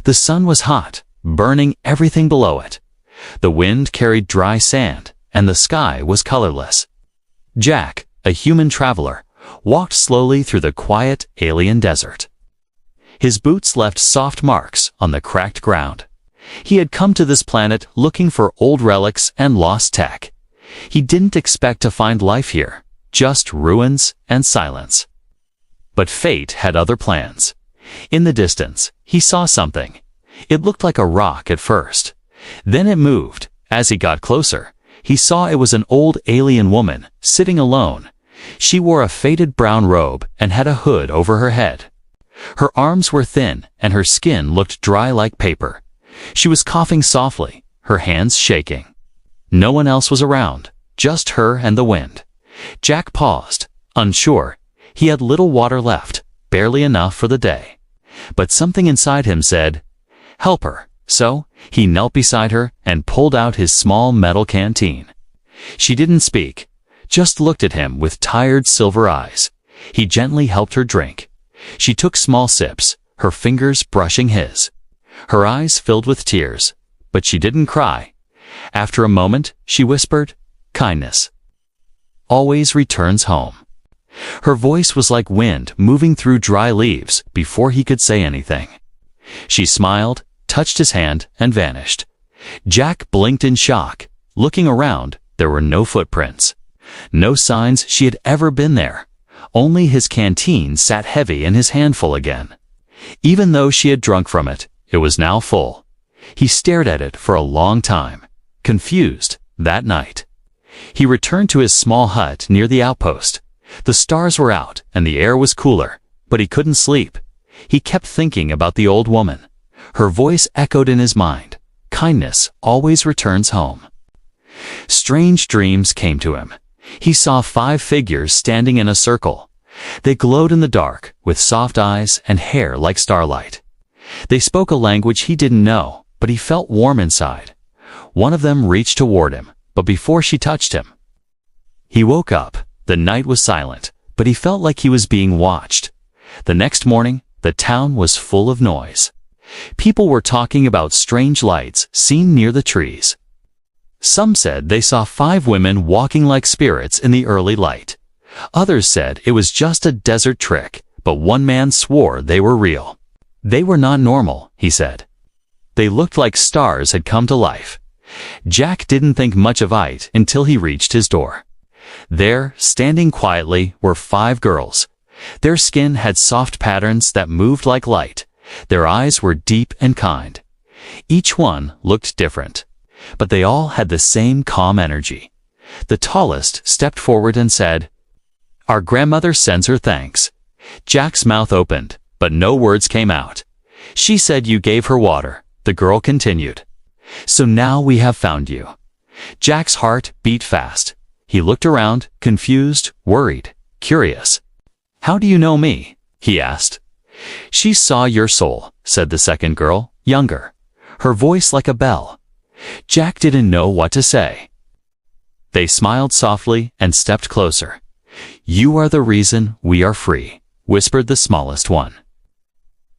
The sun was hot, burning everything below it. The wind carried dry sand, and the sky was colorless. Jack, a human traveler, walked slowly through the quiet alien desert. His boots left soft marks on the cracked ground. He had come to this planet looking for old relics and lost tech. He didn't expect to find life here, just ruins and silence. But fate had other plans. In the distance, he saw something. It looked like a rock at first. Then it moved. As he got closer, he saw it was an old alien woman sitting alone. She wore a faded brown robe and had a hood over her head. Her arms were thin and her skin looked dry like paper. She was coughing softly, her hands shaking. No one else was around, just her and the wind. Jack paused, unsure. He had little water left, barely enough for the day. But something inside him said, "Help her." So, he knelt beside her and pulled out his small metal canteen. She didn't speak, just looked at him with tired silver eyes. He gently helped her drink. She took small sips, her fingers brushing his. Her eyes filled with tears, but she didn't cry. After a moment, she whispered, "Kindness always returns home." Her voice was like wind moving through dry leaves before he could say anything. She smiled, touched his hand, and vanished. Jack blinked in shock. Looking around, there were no footprints. No signs she had ever been there. Only his canteen sat heavy in his handful again. Even though she had drunk from it, it was now full. He stared at it for a long time, confused. That night, he returned to his small hut near the outpost. The stars were out and the air was cooler, but he couldn't sleep. He kept thinking about the old woman. Her voice echoed in his mind. Kindness always returns home. Strange dreams came to him. He saw 5 figures standing in a circle. They glowed in the dark, with soft eyes and hair like starlight. They spoke a language he didn't know, but he felt warm inside. One of them reached toward him, but before she touched him, he woke up. The night was silent, but he felt like he was being watched. The next morning, the town was full of noise. People were talking about strange lights seen near the trees. Some said they saw 5 women walking like spirits in the early light. Others said it was just a desert trick, but one man swore they were real. They were not normal, he said. They looked like stars had come to life. Jack didn't think much of it until he reached his door. There, standing quietly, were 5 girls. Their skin had soft patterns that moved like light. Their eyes were deep and kind. Each one looked different, but they all had the same calm energy. The tallest stepped forward and said, "Our grandmother sends her thanks." Jack's mouth opened, but no words came out. "She said you gave her water," the girl continued. "So now we have found you." Jack's heart beat fast. He looked around, confused, worried, curious. "How do you know me?" he asked. "She saw your soul," said the second girl, younger, her voice like a bell. Jack didn't know what to say. They smiled softly and stepped closer. "You are the reason we are free," whispered the smallest one.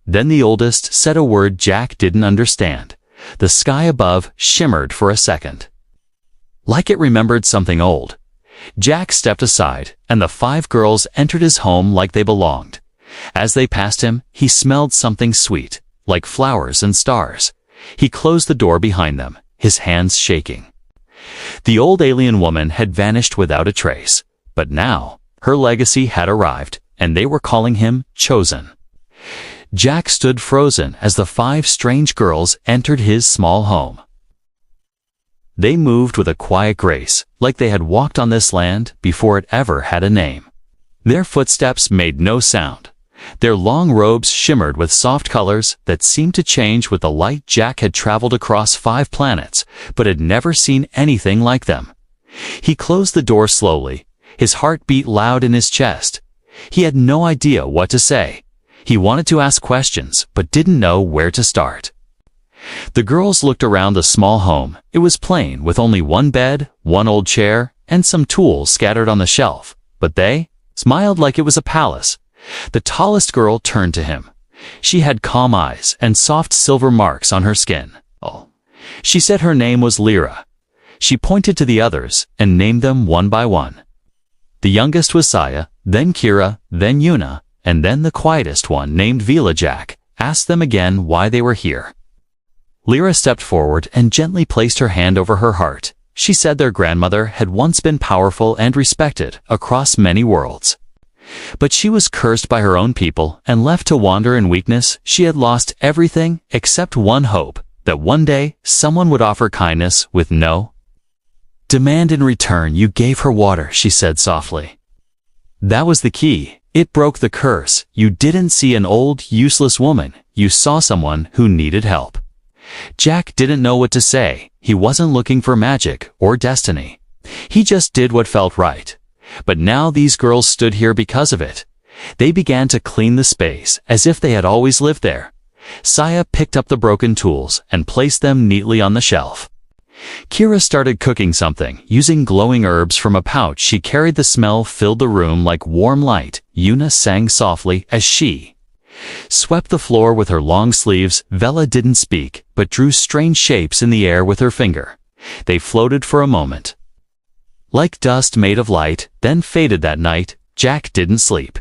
Then the oldest said a word Jack didn't understand. The sky above shimmered for a second, like it remembered something old. Jack stepped aside, and the 5 girls entered his home like they belonged. As they passed him, he smelled something sweet, like flowers and stars. He closed the door behind them, his hands shaking. The old alien woman had vanished without a trace, but now her legacy had arrived, and they were calling him Chosen. Jack stood frozen as the 5 strange girls entered his small home. They moved with a quiet grace, like they had walked on this land before it ever had a name. Their footsteps made no sound. Their long robes shimmered with soft colors that seemed to change with the light. Jack had traveled across 5 planets, but had never seen anything like them. He closed the door slowly. His heart beat loud in his chest. He had no idea what to say. He wanted to ask questions, but didn't know where to start. The girls looked around the small home. It was plain, with only 1 bed, 1 old chair, and some tools scattered on the shelf. But they smiled like it was a palace. The tallest girl turned to him. She had calm eyes and soft silver marks on her skin. She said her name was Lyra. She pointed to the others and named them one by one. The youngest was Saya, then Kira, then Yuna, and then the quietest one, named Vila. Jack asked them again why they were here. Lyra stepped forward and gently placed her hand over her heart. She said their grandmother had once been powerful and respected across many worlds. But she was cursed by her own people and left to wander in weakness. She had lost everything except one hope, that one day someone would offer kindness with no demand in return. You gave her water, she said softly. That was the key. It broke the curse. You didn't see an old, useless woman. You saw someone who needed help. Jack didn't know what to say. He wasn't looking for magic or destiny. He just did what felt right. But now these girls stood here because of it. They began to clean the space as if they had always lived there. Saya picked up the broken tools and placed them neatly on the shelf. Kira started cooking something, using glowing herbs from a pouch she carried. The smell filled the room like warm light. Yuna sang softly as she swept the floor with her long sleeves. Vela didn't speak, but drew strange shapes in the air with her finger. They floated for a moment, like dust made of light, then faded. That night, Jack didn't sleep.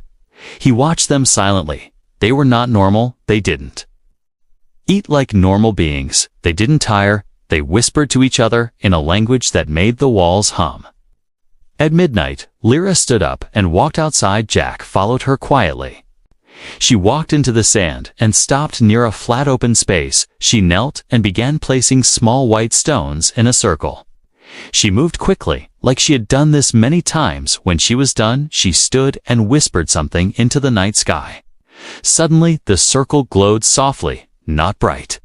He watched them silently. They were not normal. They didn't eat like normal beings. They didn't tire. They whispered to each other in a language that made the walls hum. At midnight, Lyra stood up and walked outside. Jack followed her quietly. She walked into the sand and stopped near a flat open space. She knelt and began placing small white stones in a circle. She moved quickly, like she had done this many times. When she was done, she stood and whispered something into the night sky. Suddenly, the circle glowed softly, not bright,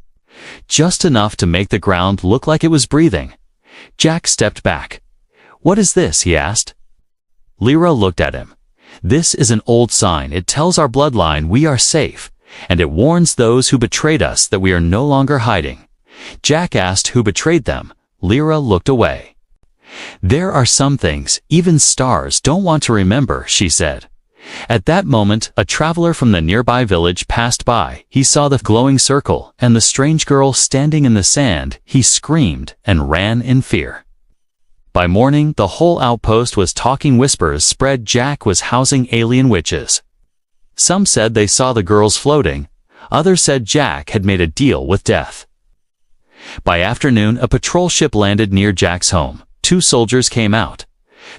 just enough to make the ground look like it was breathing. Jack stepped back. "What is this?" he asked. Lyra looked at him. "This is an old sign. It tells our bloodline we are safe, and it warns those who betrayed us that we are no longer hiding." Jack asked who betrayed them. Lyra looked away. "There are some things even stars don't want to remember," she said. At that moment, a traveler from the nearby village passed by. He saw the glowing circle and the strange girl standing in the sand. He screamed and ran in fear. By morning, the whole outpost was talking. Whispers spread Jack was housing alien witches. Some said they saw the girls floating. Others said Jack had made a deal with death. By afternoon, a patrol ship landed near Jack's home. 2 soldiers came out.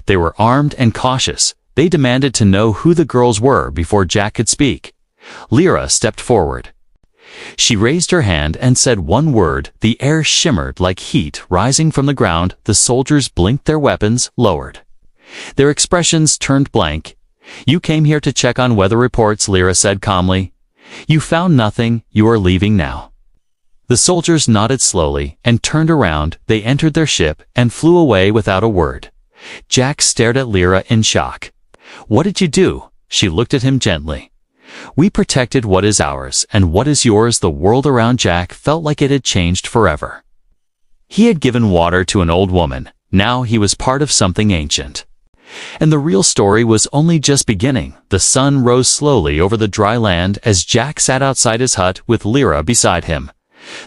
They were armed and cautious. They demanded to know who the girls were before Jack could speak. Lyra stepped forward. She raised her hand and said one word. The air shimmered like heat rising from the ground. The soldiers blinked, their weapons lowered. Their expressions turned blank. "You came here to check on weather reports," Lyra said calmly. "You found nothing. You are leaving now." The soldiers nodded slowly and turned around. They entered their ship and flew away without a word. Jack stared at Lyra in shock. "What did you do?" She looked at him gently. "We protected what is ours, and what is yours." The world around Jack felt like it had changed forever. He had given water to an old woman. Now he was part of something ancient. And the real story was only just beginning. The sun rose slowly over the dry land as Jack sat outside his hut with Lyra beside him.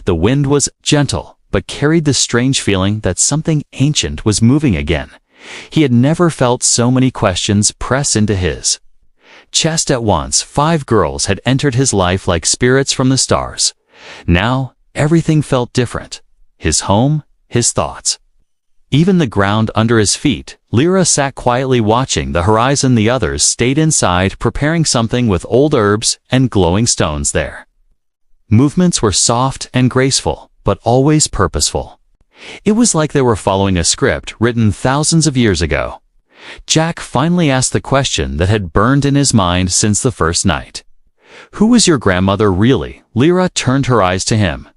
The wind was gentle, but carried the strange feeling that something ancient was moving again. He had never felt so many questions press into his chest at once. 5 girls had entered his life like spirits from the stars. Now, everything felt different. His home, his thoughts, even the ground under his feet. Lyra sat quietly watching the horizon. The others stayed inside, preparing something with old herbs and glowing stones there. Movements were soft and graceful, but always purposeful. It was like they were following a script written thousands of years ago. Jack finally asked the question that had burned in his mind since the first night. "Who was your grandmother really?" Lyra turned her eyes to him.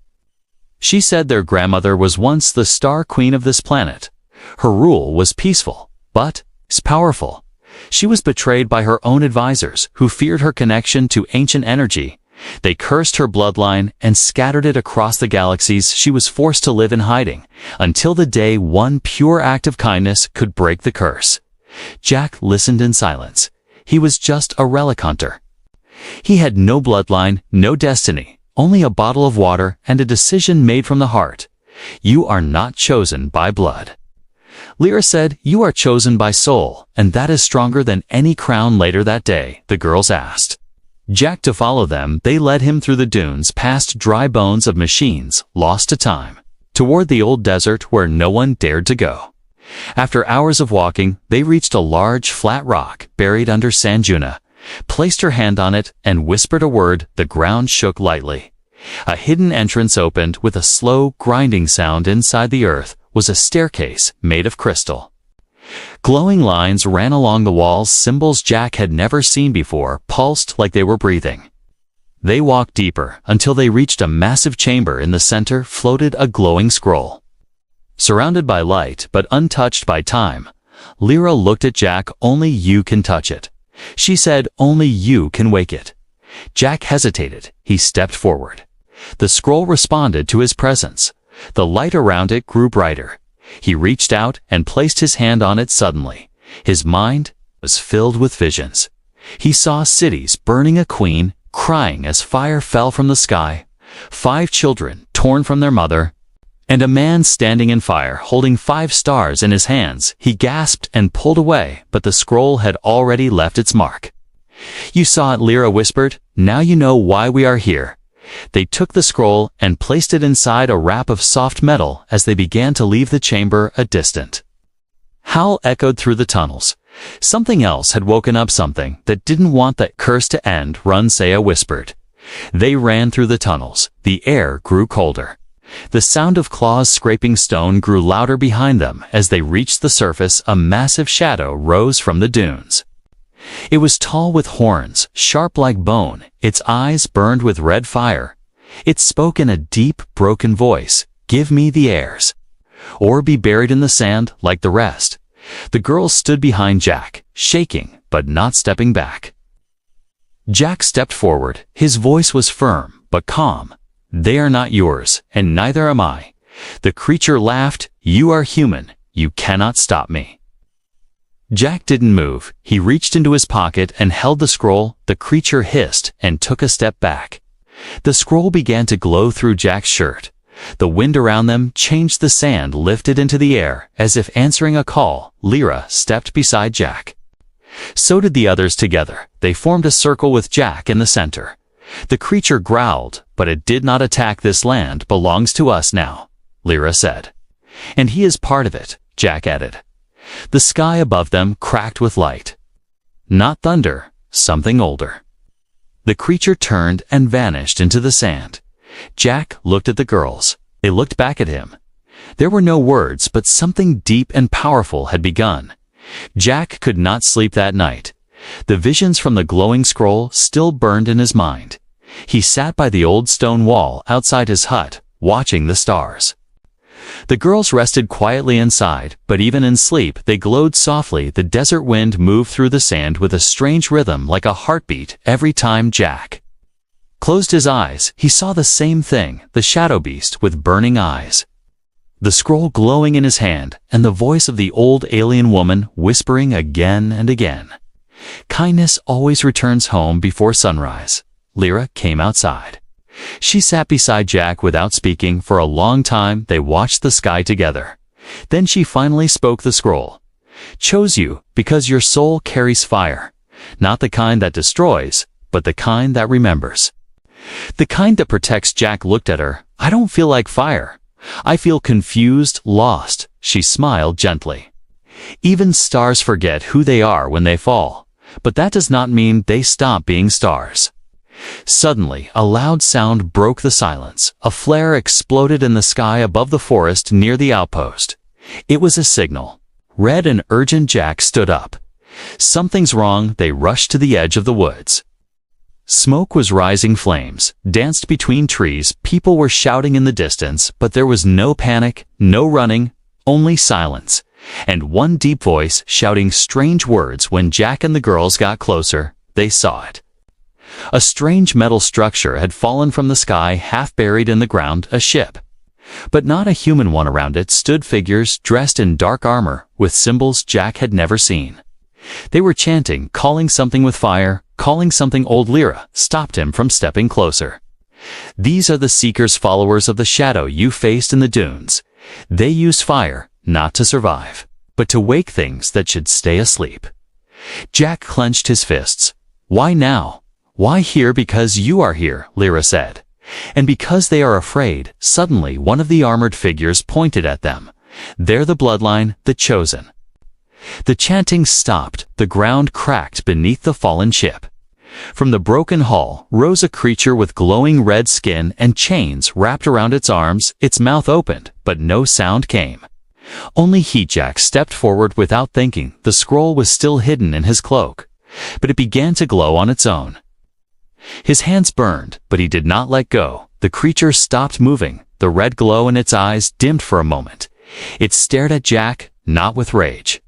She said their grandmother was once the star queen of this planet. Her rule was peaceful, but powerful. She was betrayed by her own advisors, who feared her connection to ancient energy. They cursed her bloodline and scattered it across the galaxies. She was forced to live in hiding, until the day one pure act of kindness could break the curse. Jack listened in silence. He was just a relic hunter. He had no bloodline, no destiny, only a bottle of water and a decision made from the heart. You are not chosen by blood. Lyra said, you are chosen by soul, and that is stronger than any crown. Later that day, the girls asked Jack to follow them. They led him through the dunes, past dry bones of machines, lost to time, toward the old desert where no one dared to go. After hours of walking, they reached a large, flat rock buried under sand. Juna placed her hand on it and whispered a word. The ground shook lightly. A hidden entrance opened with a slow, grinding sound. Inside the earth was a staircase made of crystal. Glowing lines ran along the walls. Symbols Jack had never seen before pulsed like they were breathing. They walked deeper until they reached a massive chamber. In the center floated a glowing scroll. Surrounded by light but untouched by time, Lyra looked at Jack. Only you can touch it. She said, only you can wake it. Jack hesitated. He stepped forward. The scroll responded to his presence. The light around it grew brighter. He reached out and placed his hand on it. Suddenly, his mind was filled with visions. He saw cities burning, a queen crying as fire fell from the sky, 5 children torn from their mother, and a man standing in fire holding 5 stars in his hands. He gasped and pulled away, but the scroll had already left its mark. You saw it, Lyra whispered. Now you know why we are here. They took the scroll and placed it inside a wrap of soft metal. As they began to leave the chamber, a distant howl echoed through the tunnels. Something else had woken up, something that didn't want that curse to end. Run, Saya whispered. They ran through the tunnels. The air grew colder. The sound of claws scraping stone grew louder behind them. As they reached the surface, a massive shadow rose from the dunes. It was tall with horns, sharp like bone. Its eyes burned with red fire. It spoke in a deep, broken voice. Give me the heirs, or be buried in the sand like the rest. The girls stood behind Jack, shaking but not stepping back. Jack stepped forward. His voice was firm but calm. They are not yours, and neither am I. The creature laughed. You are human. You cannot stop me. Jack didn't move. He reached into his pocket and held the scroll. The creature hissed and took a step back. The scroll began to glow through Jack's shirt. The wind around them changed. The sand lifted into the air as if answering a call. Lyra stepped beside Jack. So did the others together. They formed a circle with Jack in the center. The creature growled, but it did not attack. This land belongs to us now, Lyra said. And he is part of it, Jack added. The sky above them cracked with light. Not thunder, something older. The creature turned and vanished into the sand. Jack looked at the girls. They looked back at him. There were no words, but something deep and powerful had begun. Jack could not sleep that night. The visions from the glowing scroll still burned in his mind. He sat by the old stone wall outside his hut, watching the stars. The girls rested quietly inside, but even in sleep they glowed softly. The desert wind moved through the sand with a strange rhythm, like a heartbeat. Every time Jack closed his eyes, he saw the same thing, the shadow beast with burning eyes, the scroll glowing in his hand, and the voice of the old alien woman whispering again and again. Kindness always returns home before sunrise. Lyra came outside. She sat beside Jack without speaking. For a long time they watched the sky together. Then she finally spoke. The scroll chose you because your soul carries fire, not the kind that destroys, but the kind that remembers. The kind that protects. Jack looked at her. I don't feel like fire. I feel confused, lost. She smiled gently. Even stars forget who they are when they fall, but that does not mean they stop being stars. Suddenly, a loud sound broke the silence. A flare exploded in the sky above the forest near the outpost. It was a signal. Red and urgent. Jack stood up. Something's wrong. They rushed to the edge of the woods. Smoke was rising. Flames danced between trees. People were shouting in the distance, but there was no panic, no running, only silence, and one deep voice shouting strange words. When Jack and the girls got closer, they saw it. A strange metal structure had fallen from the sky, half buried in the ground. A ship, but not a human one. Around it stood figures dressed in dark armor with symbols Jack had never seen. They were chanting, calling something with fire, calling something. Old Lyra stopped him from stepping closer. These are the Seeker's followers of the shadow you faced in the dunes. They use fire, not to survive, but to wake things that should stay asleep. Jack clenched his fists. Why now? Why here? Because you are here, Lyra said. And because they are afraid. Suddenly one of the armored figures pointed at them. They're the bloodline, the chosen. The chanting stopped. The ground cracked beneath the fallen ship. From the broken hull rose a creature with glowing red skin and chains wrapped around its arms. Its mouth opened, but no sound came. Only heat. Jack stepped forward without thinking. The scroll was still hidden in his cloak, but it began to glow on its own. His hands burned, but he did not let go. The creature stopped moving. The red glow in its eyes dimmed for a moment. It stared at Jack, not with rage,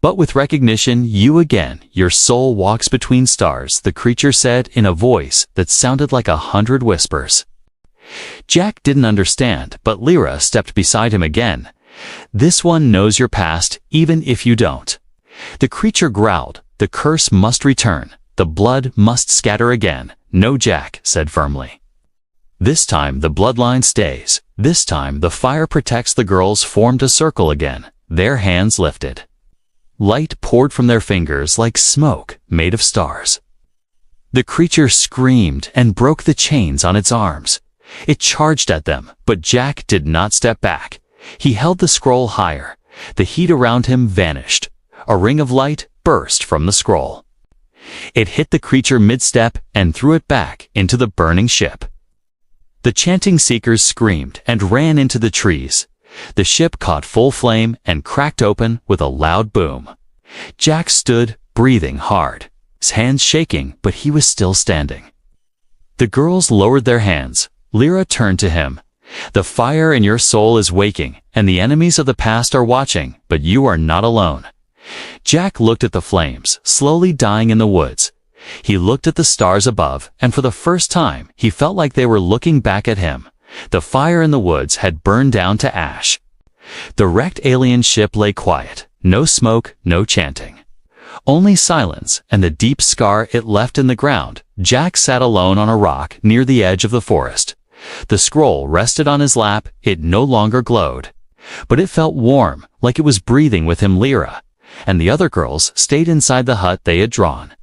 but with recognition. You again. Your soul walks between stars, the creature said in a voice that sounded like 100 whispers. Jack didn't understand, but Lyra stepped beside him again. This one knows your past, even if you don't. The creature growled. The curse must return. The blood must scatter again. No, Jack said firmly. This time the bloodline stays. This time the fire protects. The girls formed a circle again, their hands lifted. Light poured from their fingers like smoke made of stars. The creature screamed and broke the chains on its arms. It charged at them, but Jack did not step back. He held the scroll higher. The heat around him vanished. A ring of light burst from the scroll. It hit the creature mid-step and threw it back into the burning ship. The chanting Seekers screamed and ran into the trees. The ship caught full flame and cracked open with a loud boom. Jack stood, breathing hard, his hands shaking, but he was still standing. The girls lowered their hands. Lyra turned to him. The fire in your soul is waking, and the enemies of the past are watching, but you are not alone. Jack looked at the flames, slowly dying in the woods. He looked at the stars above, and for the first time, he felt like they were looking back at him. The fire in the woods had burned down to ash. The wrecked alien ship lay quiet. No smoke, no chanting. Only silence and the deep scar it left in the ground. Jack sat alone on a rock near the edge of the forest. The scroll rested on his lap. It no longer glowed, but it felt warm, like it was breathing with him. Lyra and the other girls stayed inside the hut they had drawn.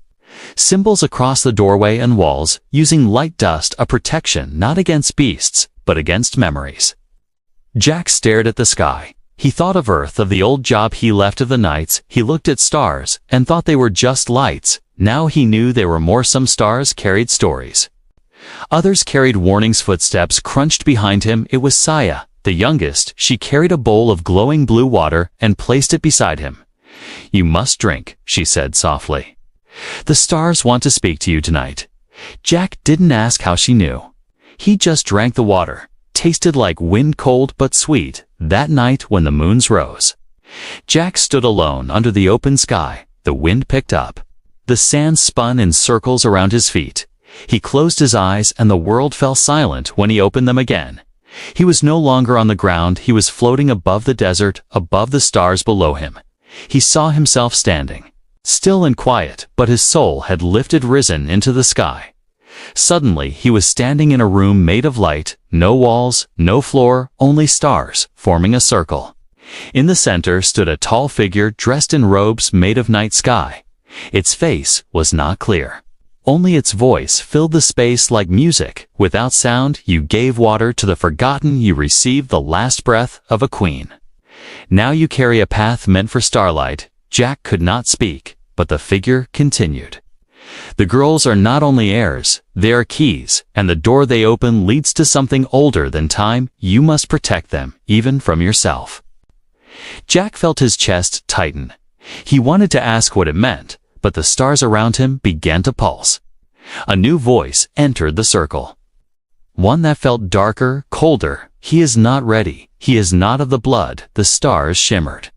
Symbols across the doorway and walls, using light dust, a protection not against beasts, but against memories. Jack stared at the sky. He thought of Earth, of the old job he left, of the nights. He looked at stars and thought they were just lights. Now he knew they were more. Some stars carried stories. Others carried warnings. Footsteps crunched behind him. It was Saya, the youngest. She carried a bowl of glowing blue water and placed it beside him. You must drink, she said softly. The stars want to speak to you tonight. Jack didn't ask how she knew. He just drank the water. Tasted like wind, cold but sweet. That night when the moons rose, Jack stood alone under the open sky. The wind picked up. The sand spun in circles around his feet. He closed his eyes and the world fell silent when he opened them again. He was no longer on the ground. He was floating above the desert, above the stars below him. He saw himself standing, still and quiet, but his soul had risen into the sky. Suddenly, he was standing in a room made of light, no walls, no floor, only stars, forming a circle. In the center stood a tall figure dressed in robes made of night sky. Its face was not clear. Only its voice filled the space like music. Without sound, you gave water to the forgotten. You received the last breath of a queen. Now you carry a path meant for starlight. Jack could not speak, but the figure continued. The girls are not only heirs, they are keys, and the door they open leads to something older than time. You must protect them, even from yourself. Jack felt his chest tighten. He wanted to ask what it meant, but the stars around him began to pulse. A new voice entered the circle. One that felt darker, colder. He is not ready. He is not of the blood. The stars shimmered.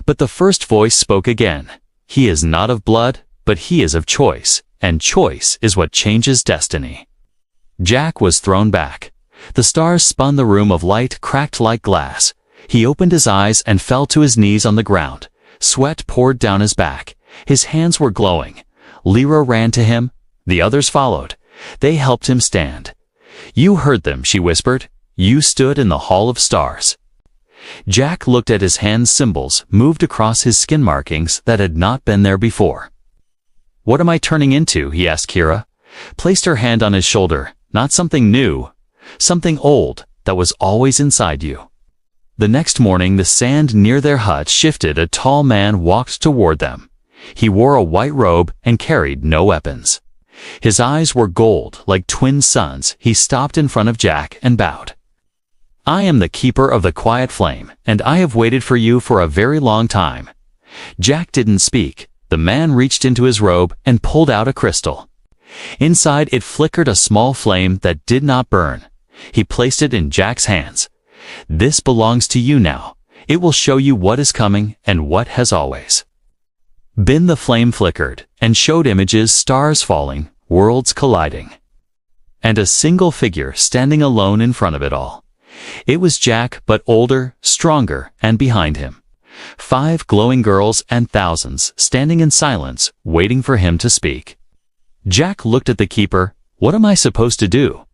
But the first voice spoke again. He is not of blood, but he is of choice, and choice is what changes destiny. Jack was thrown back. The stars spun. The room of light cracked like glass. He opened his eyes and fell to his knees on the ground. Sweat poured down his back. His hands were glowing. Lyra ran to him. The others followed. They helped him stand. "You heard them," she whispered. "You stood in the Hall of Stars." Jack looked at his hand symbols moved across his skin markings that had not been there before. "What am I turning into?" he asked Kira. Placed her hand on his shoulder. "Not something new. Something old that was always inside you." The next morning the sand near their hut shifted. A tall man walked toward them. He wore a white robe and carried no weapons. His eyes were gold like twin suns. He stopped in front of Jack and bowed. "I am the keeper of the quiet flame, and I have waited for you for a very long time." Jack didn't speak. The man reached into his robe and pulled out a crystal. Inside it flickered a small flame that did not burn. He placed it in Jack's hands. "This belongs to you now. It will show you what is coming and what has always been." The flame flickered and showed images, stars falling, worlds colliding, and a single figure standing alone in front of it all. It was Jack, but older, stronger, and behind him 5 glowing girls and thousands standing in silence, waiting for him to speak. Jack looked at the keeper. "What am I supposed to do?"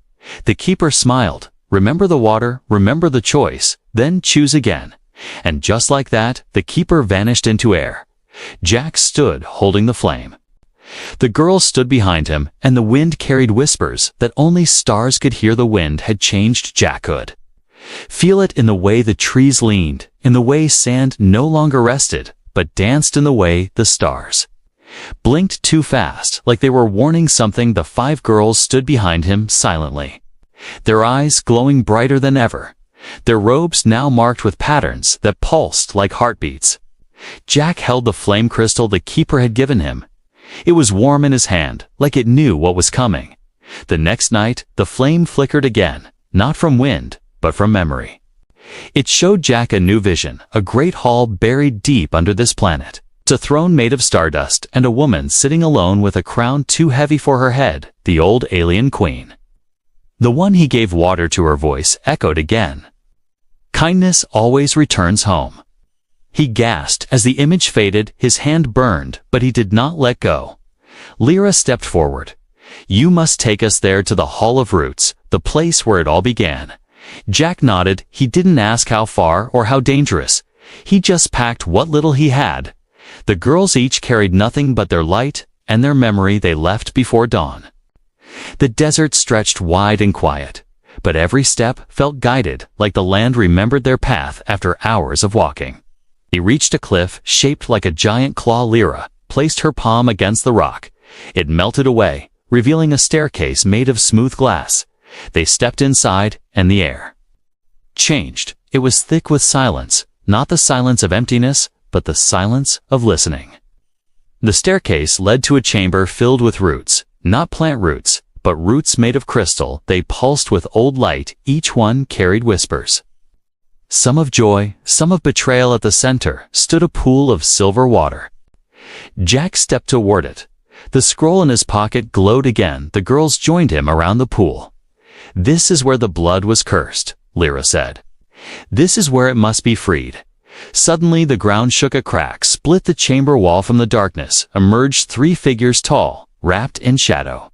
The keeper smiled. "Remember the water, remember the choice, then choose again." And just like that, the keeper vanished into air. Jack stood holding the flame. The girls stood behind him, and the wind carried whispers that only stars could hear. The wind had changed. Jack could feel it in the way the trees leaned, in the way sand no longer rested, but danced, in the way the stars blinked too fast, like they were warning something. The 5 girls stood behind him silently, their eyes glowing brighter than ever, their robes now marked with patterns that pulsed like heartbeats. Jack held the flame crystal the keeper had given him. It was warm in his hand, like it knew what was coming. The next night, the flame flickered again, not from wind, but from memory. It showed Jack a new vision, a great hall buried deep under this planet. A throne made of stardust, and a woman sitting alone with a crown too heavy for her head, the old alien queen. The one he gave water to. Her voice echoed again. "Kindness always returns home." He gasped as the image faded. His hand burned, but he did not let go. Lyra stepped forward. "You must take us there, to the Hall of Roots, the place where it all began." Jack nodded. He didn't ask how far or how dangerous. He just packed what little he had. The girls each carried nothing but their light and their memory they left before dawn. The desert stretched wide and quiet, but every step felt guided, like the land remembered their path after hours of walking. He reached a cliff shaped like a giant claw. Lyra placed her palm against the rock. It melted away, revealing a staircase made of smooth glass. They stepped inside, and the air changed. It was thick with silence, not the silence of emptiness, but the silence of listening. The staircase led to a chamber filled with roots, not plant roots, but roots made of crystal. They pulsed with old light. Each one carried whispers, some of joy, some of betrayal. At the center stood a pool of silver water. Jack stepped toward it. The scroll in his pocket glowed again. The girls joined him around the pool. "This is where the blood was cursed," Lyra said. "This is where it must be freed." Suddenly the ground shook. A crack split the chamber wall. From the darkness emerged 3 figures, tall, wrapped in shadow.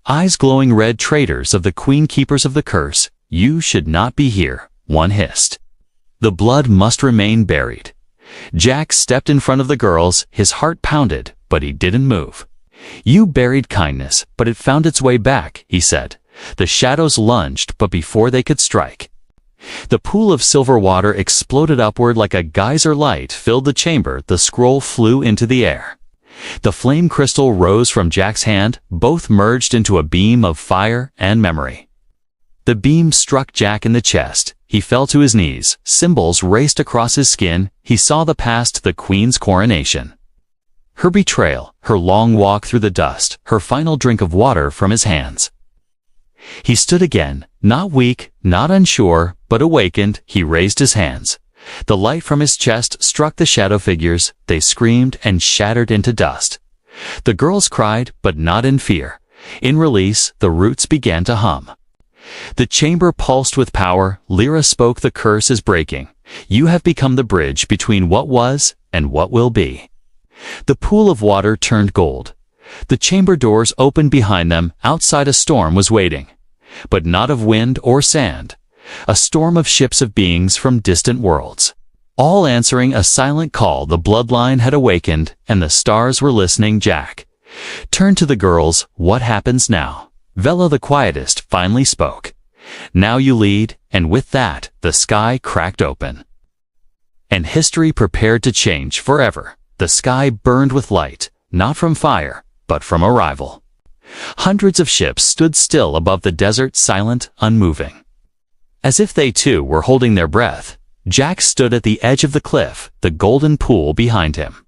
Eyes glowing red. "Traitors of the Queen, keepers of the curse, you should not be here," one hissed. "The blood must remain buried." Jack stepped in front of the girls. His heart pounded, but he didn't move. "You buried kindness, but it found its way back," he said. The shadows lunged, but before they could strike, the pool of silver water exploded upward like a geyser. Light filled the chamber. The scroll flew into the air. The flame crystal rose from Jack's hand. Both merged into a beam of fire and memory. The beam struck Jack in the chest. He fell to his knees. Symbols raced across his skin. He saw the past, the Queen's coronation, her betrayal, her long walk through the dust, her final drink of water from his hands. He stood again, not weak, not unsure, but awakened. He raised his hands. The light from his chest struck the shadow figures. They screamed and shattered into dust. The girls cried, but not in fear. In release, the roots began to hum. The chamber pulsed with power. Lyra spoke. "The curse is breaking. You have become the bridge between what was and what will be." The pool of water turned gold. The chamber doors opened behind them. Outside a storm was waiting. But not of wind or sand. A storm of ships of beings from distant worlds. All answering a silent call. The bloodline had awakened, and the stars were listening. Jack turned to the girls. What happens now? Vela, the quietest, finally spoke. Now you lead, and with that, the sky cracked open. And history prepared to change forever. The sky burned with light, not from fire, but from arrival. Hundreds of ships stood still above the desert, silent, unmoving. As if they too were holding their breath, Jack stood at the edge of the cliff, the golden pool behind him.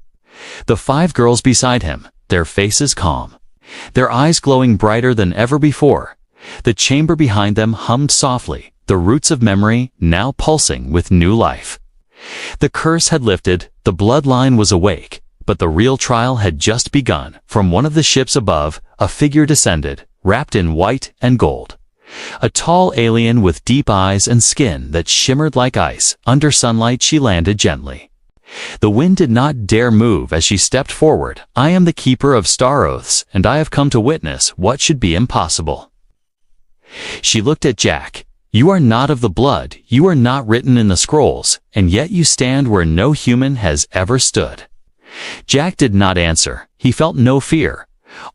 The 5 girls beside him, their faces calm, their eyes glowing brighter than ever before. The chamber behind them hummed softly, the roots of memory now pulsing with new life. The curse had lifted, the bloodline was awake, but the real trial had just begun. From one of the ships above, a figure descended, wrapped in white and gold. A tall alien with deep eyes and skin that shimmered like ice. Under sunlight she landed gently. The wind did not dare move as she stepped forward. I am the keeper of star oaths, and I have come to witness what should be impossible. She looked at Jack. You are not of the blood, you are not written in the scrolls, and yet you stand where no human has ever stood. Jack did not answer. He felt no fear,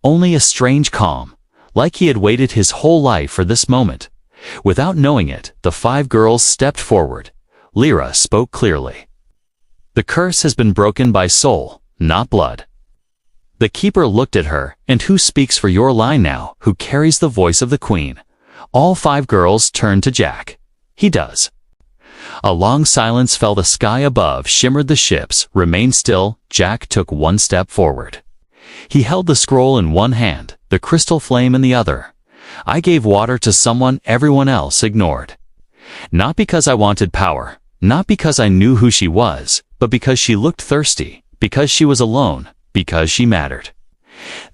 only a strange calm, like he had waited his whole life for this moment. Without knowing it, the 5 girls stepped forward. Lyra spoke clearly. The curse has been broken by soul, not blood. The keeper looked at her. And who speaks for your line now? Who carries the voice of the queen? All 5 girls turned to Jack. He does. A long silence fell. The sky above shimmered. The ships remained still. Jack took one step forward. He held the scroll in one hand, the crystal flame in the other. I gave water to someone everyone else ignored. Not because I wanted power, not because I knew who she was, but because she looked thirsty, because she was alone, because she mattered.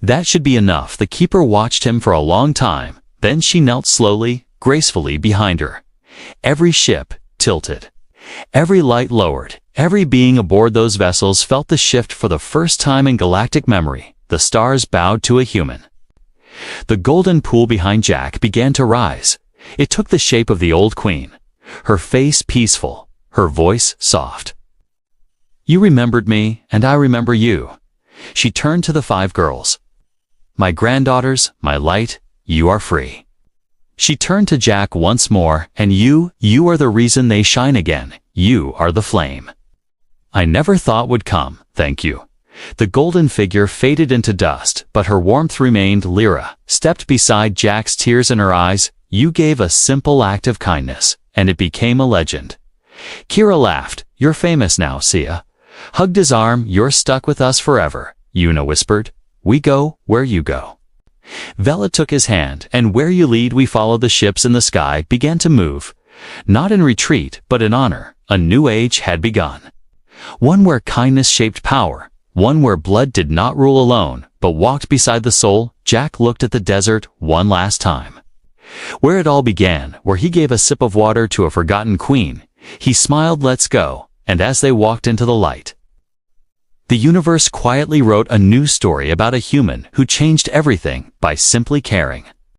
That should be enough. The keeper watched him for a long time. Then she knelt slowly, gracefully behind her. Every ship tilted. Every light lowered. Every being aboard those vessels felt the shift for the first time in galactic memory. The stars bowed to a human. The golden pool behind Jack began to rise. It took the shape of the old queen. Her face peaceful, her voice soft. You remembered me, and I remember you. She turned to the 5 girls. My granddaughters, my light, you are free. She turned to Jack once more. And you are the reason they shine again. You are the flame I never thought would come. Thank you. The golden figure faded into dust, but her warmth remained. Lyra stepped beside Jack's, tears in her eyes. You gave a simple act of kindness, and it became a legend. Kira laughed. You're famous now, Sia. Hugged his arm. You're stuck with us forever. Yuna whispered. We go where you go. Vela took his hand, and where you lead we follow. The ships in the sky began to move, not in retreat, but in honor. A new age had begun. One where kindness shaped power, one where blood did not rule alone, but walked beside the soul. Jack looked at the desert one last time. Where it all began, where he gave a sip of water to a forgotten queen. He smiled, let's go, and as they walked into the light, the universe quietly wrote a new story about a human who changed everything by simply caring.